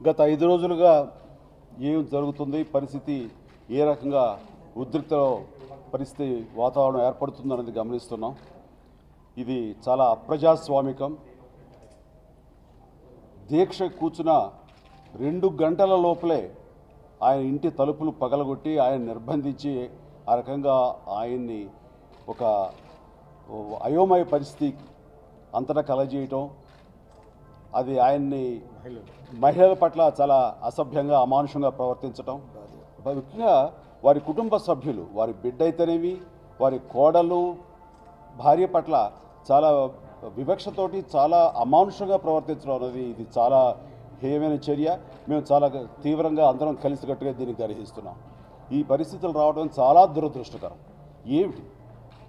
గత 5 రోజులుగా ఏం జరుగుతుంది, పరిస్థితి ఏ రకంగా ఉద్రిక్త పరిస్థితి వాతావరణం ఏర్పడుతుందనేది గమనిస్తున్నాం. ఇది చాలా అప్రజాస్వామికం. దీక్ష కూర్చున్న 2 గంటల లోపలే ఆయన ఇంటి తలుపులు పగలగొట్టి ఆయన నిర్బంధించి ఆ రకంగా ఆయన్ని ఒక అయోమయ పరిస్థితి అంతటా కలజేయటం, అది ఆయన్ని మహిళల పట్ల చాలా అసభ్యంగా అమానుషంగా ప్రవర్తించటం, ముఖ్యంగా వారి కుటుంబ సభ్యులు, వారి బిడ్డ అయితేనేవి, వారి కోడలు, భార్య పట్ల చాలా వివక్షతోటి చాలా అమానుషంగా ప్రవర్తించడం అనేది ఇది చాలా హేయమైన చర్య. మేము చాలా తీవ్రంగా అందరం కలిసికట్టుగా దీన్ని గ్రహిస్తున్నాం. ఈ పరిస్థితులు రావడం చాలా దురదృష్టకరం. ఏమిటి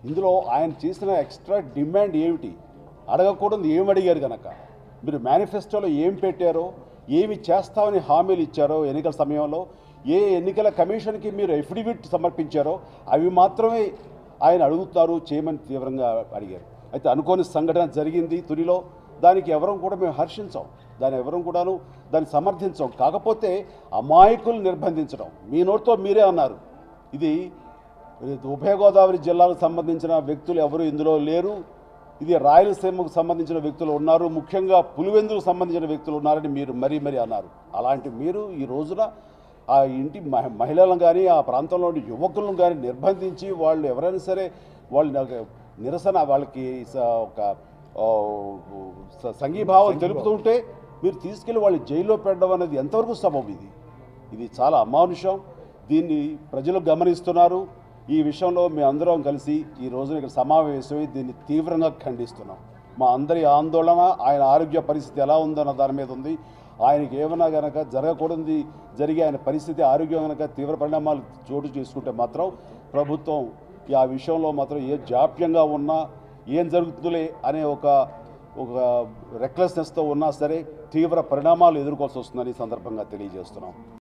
ఇందులో ఆయన చేసిన ఎక్స్ట్రా డిమాండ్ ఏమిటి? అడగకూడదు ఏం అడిగారు కనుక మీరు మేనిఫెస్టోలో ఏం పెట్టారో, ఏమి చేస్తామని హామీలు ఇచ్చారో, ఎన్నికల సమయంలో ఏ ఎన్నికల కమిషన్కి మీరు ఎఫిడవిట్ సమర్పించారో అవి మాత్రమే ఆయన అడుగుతారు చేయమని తీవ్రంగా అడిగారు. అయితే అనుకోని సంఘటన జరిగింది తునిలో, దానికి ఎవరం కూడా మేము హర్షించాం, దాన్ని ఎవరం కూడాను దాన్ని సమర్థించాం. కాకపోతే అమాయకులు నిర్బంధించడం, మీ నోటితో మీరే అన్నారు. ఇది ఉభయ గోదావరి జిల్లాలకు సంబంధించిన వ్యక్తులు ఎవరు ఇందులో లేరు, ఇది రాయలసీమకు సంబంధించిన వ్యక్తులు ఉన్నారు, ముఖ్యంగా పులివెందులకు సంబంధించిన వ్యక్తులు ఉన్నారని మీరు మరీ అన్నారు. అలాంటి మీరు ఈ రోజున ఆ ఇంటి మహిళలను కానీ ఆ ప్రాంతంలోని యువకులను కానీ నిర్బంధించి వాళ్ళు ఎవరైనా సరే వాళ్ళు నిరసన వాళ్ళకి ఒక సంఘీభావం తెలుపుతుంటే మీరు తీసుకెళ్ళి వాళ్ళు జైల్లో పెట్టడం అనేది ఎంతవరకు సబబు? ఇది చాలా అమానుషం. దీన్ని ప్రజలు గమనిస్తున్నారు. ఈ విషయంలో మేము అందరం కలిసి ఈ రోజున ఇక్కడ సమావేశమై దీన్ని తీవ్రంగా ఖండిస్తున్నాం. మా అందరి ఆందోళన ఆయన ఆరోగ్య పరిస్థితి ఎలా ఉందన్న దాని మీద ఉంది. ఆయనకి ఏమైనా కనుక జరగకూడదు జరిగే ఆయన పరిస్థితి ఆరోగ్యం కనుక తీవ్ర పరిణామాలు చోటు చేసుకుంటే మాత్రం ప్రభుత్వం ఆ విషయంలో మాత్రం ఏ జాప్యంగా ఉన్నా ఏం జరుగుతుందిలే అనే ఒక రెక్లెస్నెస్తో ఉన్నా సరే తీవ్ర పరిణామాలు ఎదుర్కోవాల్సి వస్తుందని ఈ సందర్భంగా తెలియజేస్తున్నాం.